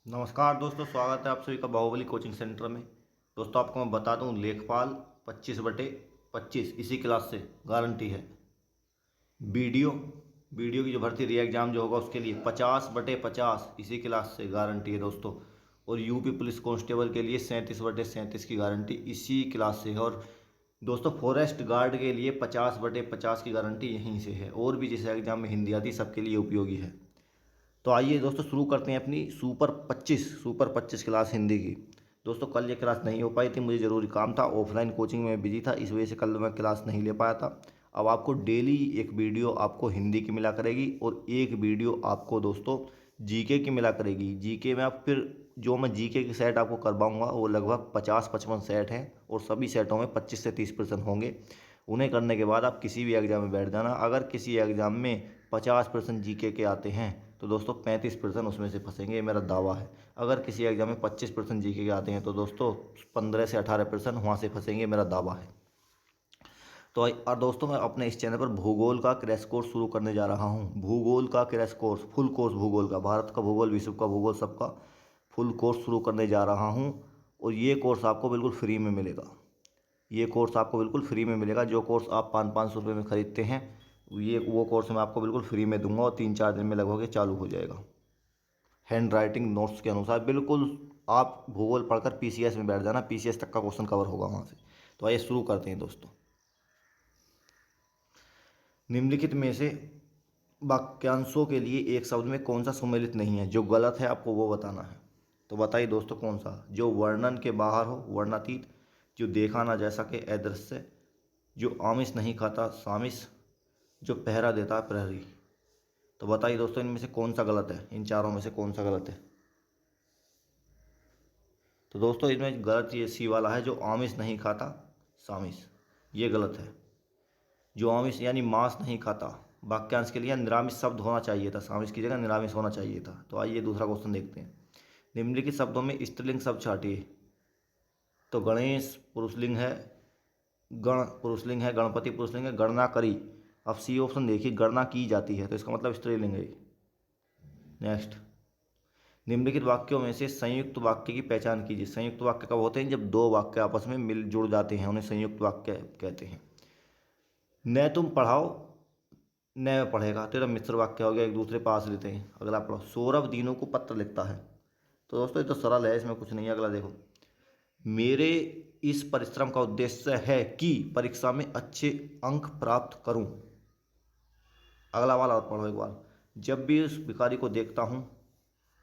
नमस्कार दोस्तों, स्वागत है आप सभी का बाहुबली कोचिंग सेंटर में। दोस्तों आपको मैं बता दूं, लेखपाल 25/25 इसी क्लास से गारंटी है। वीडियो वीडियो की जो भर्ती री एग्ज़ाम जो होगा उसके लिए 50/50 इसी क्लास से गारंटी है दोस्तों। और यूपी पुलिस कांस्टेबल के लिए 37/37 की गारंटी इसी क्लास से है। और दोस्तों फॉरेस्ट गार्ड के लिए 50/50 की गारंटी यहीं से है। और भी जिस एग्ज़ाम में हिंदी आती सबके लिए उपयोगी है। तो आइए दोस्तों शुरू करते हैं अपनी सुपर 25 क्लास हिंदी की। दोस्तों कल ये क्लास नहीं हो पाई थी, मुझे ज़रूरी काम था, ऑफलाइन कोचिंग में बिजी था, इस वजह से कल मैं क्लास नहीं ले पाया था। अब आपको डेली एक वीडियो आपको हिंदी की मिला करेगी और एक वीडियो आपको दोस्तों जीके की मिला करेगी। जीके में आप फिर जो मैं जीके की सेट आपको करवाऊंगा वो लगभग 50-55 सेट हैं और सभी सेटों में 25 से 30% होंगे। उन्हें करने के बाद आप किसी भी एग्ज़ाम में बैठ जाना। अगर किसी एग्ज़ाम में 50% जीके के आते हैं तो दोस्तों 35% उसमें से फंसेंगे, ये मेरा दावा है। अगर किसी एग्ज़ाम में 25% जीके के आते हैं तो दोस्तों 15 से 18% वहाँ से फंसेंगे, मेरा दावा है। तो और दोस्तों मैं अपने इस चैनल पर भूगोल का क्रैश कोर्स शुरू करने जा रहा हूँ। भूगोल का क्रैश कोर्स, फुल कोर्स भूगोल का, भारत का भूगोल, विश्व का भूगोल, सबका फुल कोर्स शुरू करने जा रहा हूँ। और ये कोर्स आपको बिल्कुल फ्री में मिलेगा। ये कोर्स आपको बिल्कुल फ्री में मिलेगा। जो कोर्स आप 500-500 रुपये में ख़रीदते हैं, ये वो कोर्स मैं आपको बिल्कुल फ्री में दूंगा और 3-4 दिन में लगभग ये चालू हो जाएगा। हैंड राइटिंग नोट्स के अनुसार बिल्कुल आप भूगोल पढ़कर पीसीएस में बैठ जाना, पीसीएस तक का क्वेश्चन कवर होगा वहाँ से। तो आइए शुरू करते हैं दोस्तों। निम्नलिखित में से वाक्यांशों के लिए एक शब्द में कौन सा सम्मिलित नहीं है? जो गलत है आपको वो बताना है। तो बताइए दोस्तों कौन सा? जो वर्णन के बाहर हो, वर्णातीत। जो देखा ना जा सके, अदृश्य। जो आमिष नहीं खाता, सामिष। जो पहरा देता है, प्रहरी। तो बताइए दोस्तों इनमें से कौन सा गलत है? इन चारों में से कौन सा गलत है? तो दोस्तों इसमें गलत ये सी वाला है, जो आमिष नहीं खाता, सामिष। ये गलत है। जो आमिष यानी मांस नहीं खाता, वाक्यांश के लिए निरामिष शब्द होना चाहिए था, सामिष की जगह निरामिष होना चाहिए था। तो आइए दूसरा क्वेश्चन देखते हैं। निम्नलिखित शब्दों में स्त्रीलिंग शब्द छाटिए। तो गणेश पुरुषलिंग है, गण पुरुषलिंग है, गणपति पुरुषलिंग है, गणना करी। अब सी ऑप्शन देखिए, गणना की जाती है तो इसका मतलब स्त्रीलिंग है। नेक्स्ट, निम्नलिखित वाक्यों में से संयुक्त वाक्य की पहचान कीजिए। संयुक्त वाक्य कब होते हैं? जब दो वाक्य आपस में मिल जुड़ जाते हैं, उन्हें संयुक्त वाक्य कहते हैं। न तुम पढ़ाओ, न पढ़ेगा, तो ये तो मिश्र वाक्य हो गया, एक दूसरे पास लेते हैं। अगला पढ़ो। सौरभ दीनों को पत्र लिखता है। तो दोस्तों ये तो सरल है, इसमें कुछ नहीं है। अगला देखो, मेरे इस परिश्रम का उद्देश्य है कि परीक्षा में अच्छे अंक प्राप्त करूं। अगला वाला और पढ़ो एक बार। जब भी उस भिखारी को देखता हूं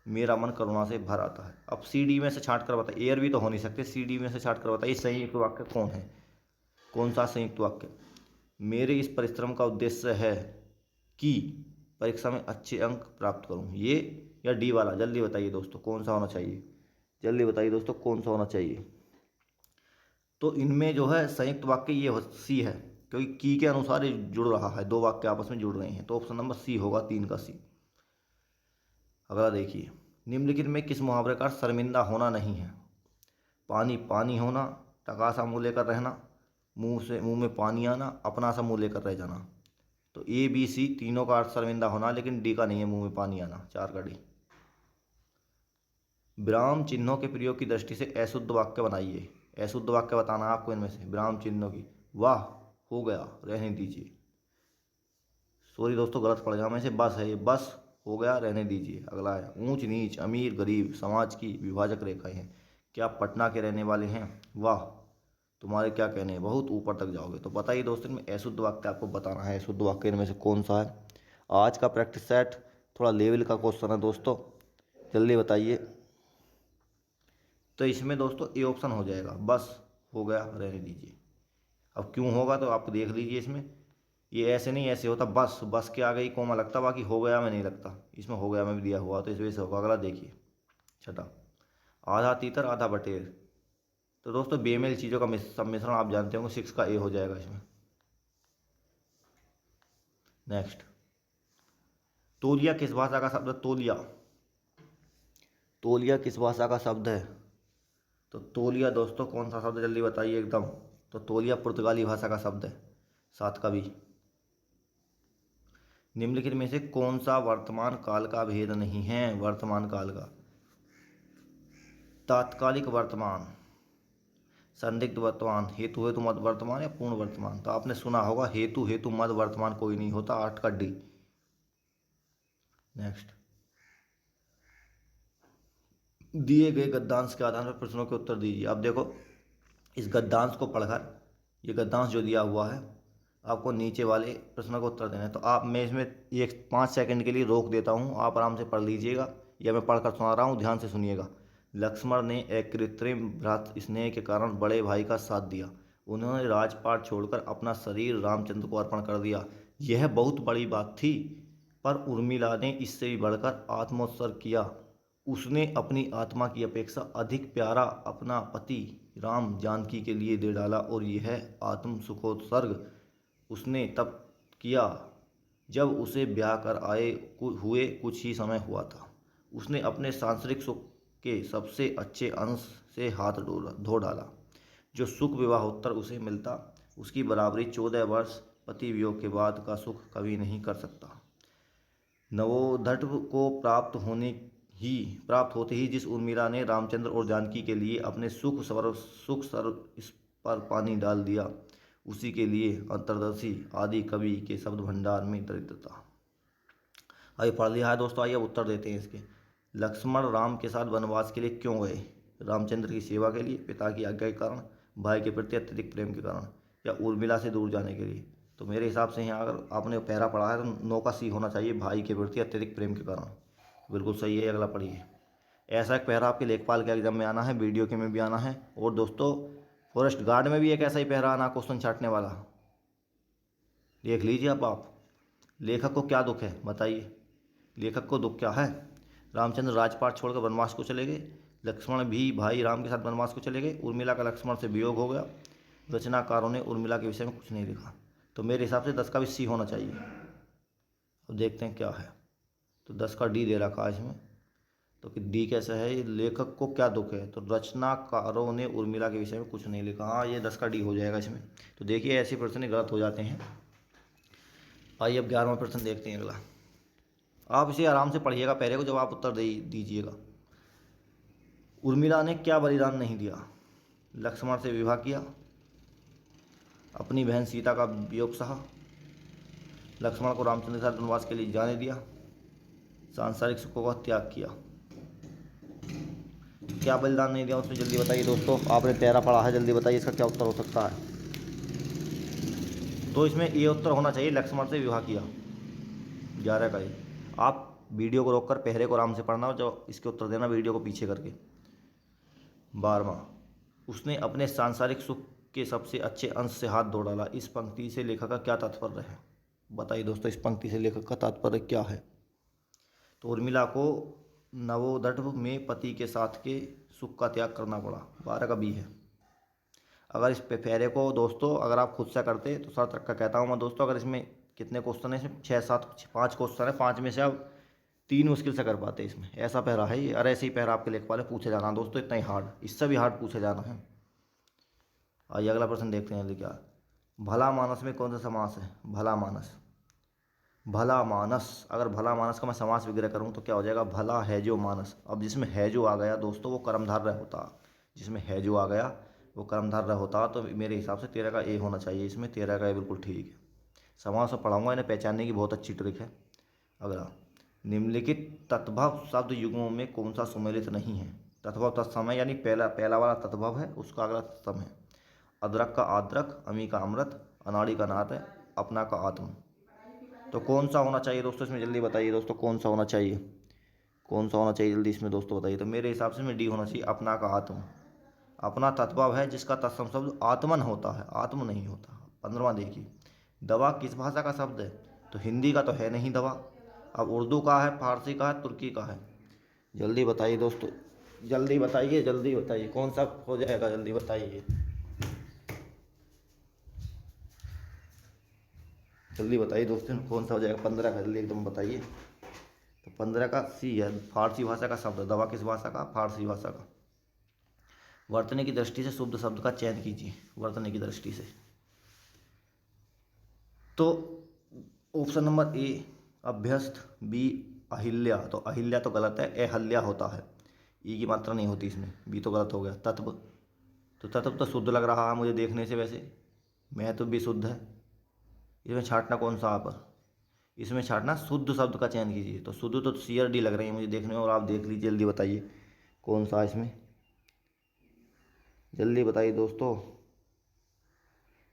मेरा मन करुणा से भर आता है। अब सी डी में से छांट कर बताइए, एयर भी तो हो नहीं सकते, सी डी में से छांट कर बताइए संयुक्त वाक्य कौन है? कौन सा संयुक्त वाक्य? मेरे इस परिश्रम का उद्देश्य है कि परीक्षा में अच्छे अंक प्राप्त करूं, ये या डी वाला? जल्दी बताइए दोस्तों कौन सा होना चाहिए? जल्दी बताइए दोस्तों कौन सा होना चाहिए? तो इनमें जो है संयुक्त वाक्य ये सी है, क्योंकि की के अनुसार ये जुड़ रहा है, दो वाक्य आपस में जुड़ रहे हैं। तो ऑप्शन नंबर सी होगा, 3 का सी। अगला देखिए, निम्नलिखित में किस मुहावरे का अर्थ शर्मिंदा होना नहीं है? पानी पानी होना, टका सा मुँह लेकर रहना, मुंह में पानी आना, अपना सा मुँह लेकर रह जाना। तो ए बी सी तीनों का अर्थ शर्मिंदा होना, लेकिन डी का नहीं है, मुंह में पानी आना, 4 का डी। विराम चिन्हों के प्रयोग की दृष्टि से अशुद्ध वाक्य बनाइए। अशुद्ध वाक्य बताना है आपको इनमें से विराम चिन्हों की। वाह, हो गया, रहने दीजिए। सॉरी दोस्तों गलत पड़ गया, में से बस है ये, बस हो गया, रहने दीजिए। अगला है, ऊंच नीच, अमीर गरीब समाज की विभाजक रेखाएं हैं। क्या आप पटना के रहने वाले हैं? वाह, तुम्हारे क्या कहने हैं, बहुत ऊपर तक जाओगे। तो बताइए दोस्तों इनमें अशुद्ध वाक्य आपको बताना है, अशुद्ध वाक्य इनमें से कौन सा है? आज का प्रैक्टिस सेट थोड़ा लेवल का क्वेश्चन है दोस्तों, जल्दी बताइए। तो इसमें दोस्तों ए ऑप्शन हो जाएगा, बस हो गया, रहने दीजिए। अब क्यों होगा तो आप देख लीजिए। इसमें ये ऐसे नहीं, ऐसे होता, बस बस के आगे ही कोमा लगता, बाकी हो गया में नहीं लगता। इसमें हो गया में भी दिया हुआ, तो इस वजह से होगा। अगला देखिए, छठा, आधा तीतर आधा बटेर। तो दोस्तों बेमेल चीज़ों का सम्मिश्रण आप जानते होंगे, 6 का ए हो जाएगा इसमें। नेक्स्ट, तौलिया किस भाषा का शब्द है? तौलिया, तौलिया किस भाषा का शब्द है? तो तौलिया दोस्तों कौन सा शब्द है, जल्दी बताइए एकदम। तो तौलिया पुर्तगाली भाषा का शब्द है, 7 का भी। निम्नलिखित में से कौन सा वर्तमान काल का भेद नहीं है? वर्तमान काल का तात्कालिक वर्तमान, संदिग्ध वर्तमान, हेतु हेतु मध्य वर्तमान या पूर्ण वर्तमान। तो आपने सुना होगा हेतु हेतु मध्य वर्तमान कोई नहीं होता, 8 का डी। नेक्स्ट, दिए गए गद्यांश के आधार पर प्रश्नों के उत्तर दीजिए। अब देखो इस गद्यांश को पढ़कर, ये गद्यांश जो दिया हुआ है, आपको नीचे वाले प्रश्नों का उत्तर देना है। तो आप, मैं इसमें एक 5 सेकंड के लिए रोक देता हूँ, आप आराम से पढ़ लीजिएगा या मैं पढ़कर सुना रहा हूँ, ध्यान से सुनिएगा। लक्ष्मण ने एक कृत्रिम भ्रातृ स्नेह के कारण बड़े भाई का साथ दिया। उन्होंने राजपाट छोड़कर अपना शरीर रामचंद्र को अर्पण कर दिया। यह बहुत बड़ी बात थी, पर उर्मिला ने इससे भी बढ़कर आत्मोत्सर्ग किया। उसने अपनी आत्मा की अपेक्षा अधिक प्यारा अपना पति राम जानकी के लिए दे डाला, और यह आत्म सुखोत्सर्ग उसने तब किया जब उसे ब्याह कर आए हुए कुछ ही समय हुआ था। उसने अपने सांसारिक सुख के सबसे अच्छे अंश से हाथ धो डाला। जो सुख विवाहोत्तर उसे मिलता, उसकी बराबरी 14 वर्ष पति वियोग के बाद का सुख कभी नहीं कर सकता। नवोधर्व को प्राप्त होते ही जिस उर्मिला ने रामचंद्र और जानकी के लिए अपने सुख सर्व इस पर पानी डाल दिया, उसी के लिए अंतर्दर्शी आदि कवि के शब्द भंडार में दरिद्रता। आइए पढ़ लिया है दोस्तों, आइए अब उत्तर देते हैं इसके। लक्ष्मण राम के साथ वनवास के लिए क्यों गए? रामचंद्र की सेवा के लिए, पिता की आज्ञा के कारण, भाई के प्रति अत्यधिक प्रेम के कारण, या उर्मिला से दूर जाने के लिए। तो मेरे हिसाब से यहाँ अगर आपने पैरा पढ़ा है तो 9 का सी होना चाहिए, भाई के प्रति अत्यधिक प्रेम के कारण। बिल्कुल सही है। अगला पढ़िए। ऐसा एक पैरा आपके लेखपाल के एग्जाम में आना है, वीडियो के में भी आना है, और दोस्तों फॉरेस्ट गार्ड में भी एक ऐसा ही पैरा आना, क्वेश्चन छाटने वाला। देख लीजिए अब आप। लेखक को क्या दुख है बताइए, लेखक को दुख क्या है? रामचंद्र राजपाट छोड़कर वनवास को चले गए, लक्ष्मण भी भाई राम के साथ वनवास को चले गए, उर्मिला का लक्ष्मण से वियोग हो गया, रचनाकारों ने उर्मिला के विषय में कुछ नहीं लिखा। तो मेरे हिसाब से 10 का भी सी होना चाहिए। अब देखते हैं क्या है। तो 10 का डी दे रखा है इसमें, तो कि डी कैसा है? लेखक को क्या दुख है? तो रचनाकारों ने उर्मिला के विषय में कुछ नहीं लिखा। हाँ, ये 10 का डी हो जाएगा इसमें। तो देखिए ऐसे प्रश्न गलत हो जाते हैं। आइए अब 11वां प्रश्न देखते हैं अगला। आप इसे आराम से पढ़िएगा पहले को, जब आप उत्तर दीजिएगा। उर्मिला ने क्या बलिदान नहीं दिया? लक्ष्मण से विवाह किया, अपनी बहन सीता का वियोग सहा, लक्ष्मण को रामचंद्र के साथ वनवास के लिए जाने दिया, सांसारिक सुखों का त्याग किया। क्या बलिदान नहीं दिया उसमें, जल्दी बताइए दोस्तों। आपने पैरा पढ़ा है, जल्दी बताइए इसका क्या उत्तर हो सकता है। तो इसमें ये उत्तर होना चाहिए, लक्ष्मण से विवाह किया। 11 का ये। आप वीडियो को रोककर पहले को आराम से पढ़ना और जो इसके उत्तर देना वीडियो को पीछे करके। 12वां, उसने अपने सांसारिक सुख के सबसे अच्छे अंश से हाथ धो डाला। इस पंक्ति से लेखक का क्या तात्पर्य है? बताइए दोस्तों, इस पंक्ति से लेखक का तात्पर्य क्या है? तो उर्मिला को नवोधर्व में पति के साथ के सुख का त्याग करना पड़ा। 12 का बी है। अगर इस पैरे को दोस्तों अगर आप खुद से करते तो शर्त रख कर कहता हूँ मैं दोस्तों, अगर इसमें कितने क्वेश्चन है, इसमें 5 क्वेश्चन है, 5 में से आप 3 मुश्किल से कर पाते इसमें। ऐसा पैरा है ये, और ऐसे ही पैरा आपके लेख वाले पूछे जाना दोस्तों, इतना ही हार्ड, इससे भी हार्ड पूछे जाना है। आइए अगला प्रश्न देखते हैं क्या। भला मानस में कौन सा समास है? भला मानस, भला मानस, अगर भला मानस का मैं समास विग्रह करूँ तो क्या हो जाएगा? भला है जो मानस। अब जिसमें है जो आ गया दोस्तों वो कर्मधारय होता, जिसमें है जो आ गया वो कर्मधारय होता, तो मेरे हिसाब से 13 का ए होना चाहिए इसमें। 13 का ए बिल्कुल ठीक है। समास में पढ़ाऊँगा, इन्हें पहचानने की बहुत अच्छी ट्रिक है। अगला, निम्नलिखित तद्भव शब्द युग्मों में कौन सा सुमेलित नहीं है? तद्भव तत्समय यानी पहला वाला तद्भव है, उसका अगला तत्सम है। अदरक का आद्रक, अमी का अमृत, अनाड़ी का नाट, अपना का आत्म। तो कौन सा होना चाहिए दोस्तों इसमें, जल्दी बताइए दोस्तों, कौन सा होना चाहिए? कौन सा होना चाहिए जल्दी इसमें दोस्तों बताइए। तो मेरे हिसाब से इसमें डी होना चाहिए, अपना का आत्म। अपना तत्व है जिसका तत्सम शब्द आत्मन होता है, आत्म नहीं होता। 15वां देखिए, दवा किस भाषा का शब्द है? तो हिंदी का तो है नहीं दवा। अब उर्दू का है, फारसी का है, तुर्की का है। जल्दी बताइए दोस्तों, जल्दी बताइए, जल्दी बताइए कौन सा हो जाएगा, जल्दी बताइए, जल्दी बताइए दोस्तों कौन सा हो जाएगा। 15 का जल्दी एकदम बताइए। तो 15 का सी है, फारसी भाषा का शब्द। दवा किस भाषा का? फारसी भाषा का। वर्तने की दृष्टि से शुद्ध शब्द का चयन कीजिए, वर्तने की दृष्टि से। तो ऑप्शन नंबर ए अभ्यस्त, बी अहिल्या। तो अहिल्या तो गलत है, अहल्या होता है। ई की मात्रा नहीं होती इसमें, बी तो गलत हो गया। तत्व, तो तत्व तो शुद्ध लग रहा है मुझे देखने से, वैसे महत्व भी शुद्ध है। इसमें छांटना कौन सा पर, इसमें छांटना शुद्ध शब्द का चयन कीजिए। तो शुद्ध तो सी और डी लग रही है मुझे देखने में, और आप देख लीजिए, जल्दी बताइए कौन सा है इसमें, जल्दी बताइए दोस्तों।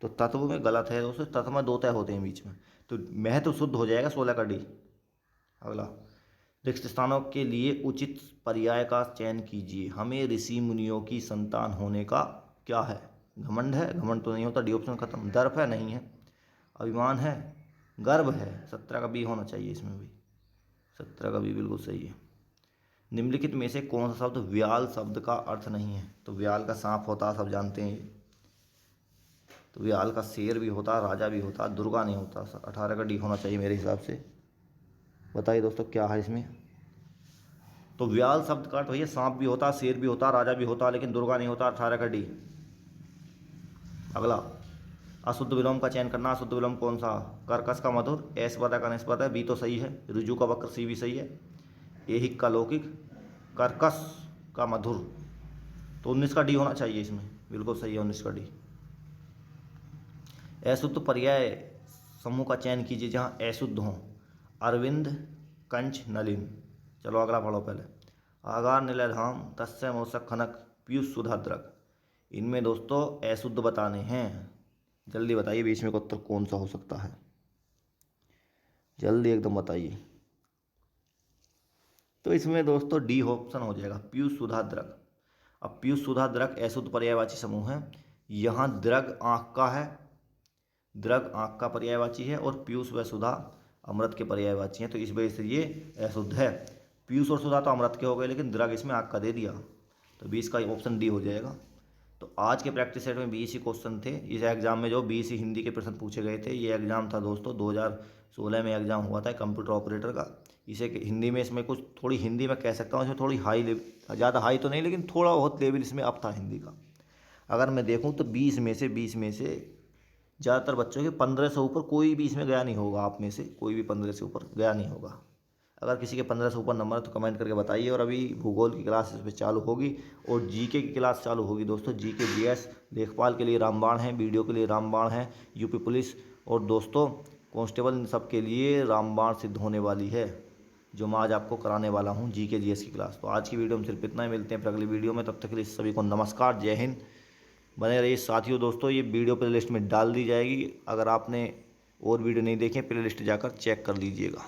तो तत्व में गलत है दोस्तों, तत्व में 2 तय होते हैं बीच में, तो महत्व शुद्ध हो जाएगा 16 का डी। अगला, रिक्त स्थानों के लिए उचित पर्याय का चयन कीजिए। हमें ऋषि मुनियों की संतान होने का क्या है? घमंड है, घमंड तो नहीं होता, डी ऑप्शन खत्म। दर्प है, नहीं है। अभिमान है, गर्व है, 17 का बी होना चाहिए इसमें भी, 17 का बी बिल्कुल सही है। निम्नलिखित में से कौन सा शब्द व्याल शब्द का अर्थ नहीं है? तो व्याल का सांप होता, सब जानते हैं ये। तो व्याल का शेर भी होता, राजा भी होता, दुर्गा नहीं होता। 18 का डी होना चाहिए मेरे हिसाब से। बताइए दोस्तों क्या है इसमें। तो व्याल शब्द का अर्थ भैया सांप भी होता, शेर भी होता, राजा भी होता, लेकिन दुर्गा नहीं होता। 18 का डी। अगला, अशुद्ध विलोम का चयन करना। अशुद्ध विलोम कौन सा? कर्कश का मधुर, एस पदा का निष्पद है, बी तो सही है। ऋजु का वक्र, सी भी सही है। एहिक का लौकिक, कर्कश का मधुर, तो 19 का डी होना चाहिए इसमें, बिल्कुल सही है 19 का डी। अशुद्ध पर्याय समूह का चयन कीजिए जहाँ अशुद्ध हों। अरविंद, कंच, नलिन। चलो अगला पढ़ो पहले। आगार, निलय धाम, तस्य, मौसक, खनक, पीयूष, सुधा, द्रग। इनमें दोस्तों अशुद्ध बताने हैं, जल्दी बताइए बीच में का उत्तर कौन सा हो सकता है, जल्दी एकदम बताइए। तो इसमें दोस्तों डी ऑप्शन हो जाएगा, पीयूष, सुधा, द्रग। अब पीयूष, सुधा, द्रग अशुद्ध पर्यायवाची समूह है। यहाँ द्रग आँख का है, द्रग आँख का पर्यायवाची है, और पीयूष व सुधा अमृत के पर्यायवाची हैं, तो इस वजह से ये अशुद्ध है। पीयूष और सुधा तो अमृत के हो गए, लेकिन द्रग इसमें आँख का दे दिया, तो 20 का ऑप्शन डी हो जाएगा। तो आज के प्रैक्टिस सेट में 20 ही क्वेश्चन थे। इस एग्जाम में जो 20 ही हिंदी के प्रश्न पूछे गए थे। ये एग्जाम था दोस्तों 2016 में एग्जाम हुआ था कंप्यूटर ऑपरेटर का। इसे हिंदी में, इसमें कुछ थोड़ी हिंदी में कह सकता हूँ, इसमें थोड़ी हाई लेवल, ज़्यादा हाई तो नहीं, लेकिन थोड़ा बहुत लेवल इसमें अप था हिंदी का। अगर मैं देखूँ तो 20 में से ज़्यादातर बच्चों के 15 से ऊपर कोई भी इसमें गया नहीं होगा। आप में से कोई भी 15 से ऊपर गया नहीं होगा। अगर किसी के 15 से ऊपर नंबर है तो कमेंट करके बताइए। और अभी भूगोल की क्लास इस पर चालू होगी, और जीके की क्लास चालू होगी दोस्तों। जीके, जीएस, लेखपाल के लिए रामबाण है, वीडियो के लिए रामबाण है, यूपी पुलिस और दोस्तों कांस्टेबल, इन सब के लिए रामबाण सिद्ध होने वाली है, जो मैं आज आपको कराने वाला हूँ जीके जीएस की क्लास। तो आज की वीडियो में सिर्फ इतना ही, मिलते हैं फिर अगली वीडियो में। तब तक के लिए सभी को नमस्कार, जय हिंद। बने रहिए साथियों। दोस्तों ये वीडियो प्ले लिस्ट में डाल दी जाएगी, अगर आपने और वीडियो नहीं देखे प्ले लिस्ट जाकर चेक कर लीजिएगा।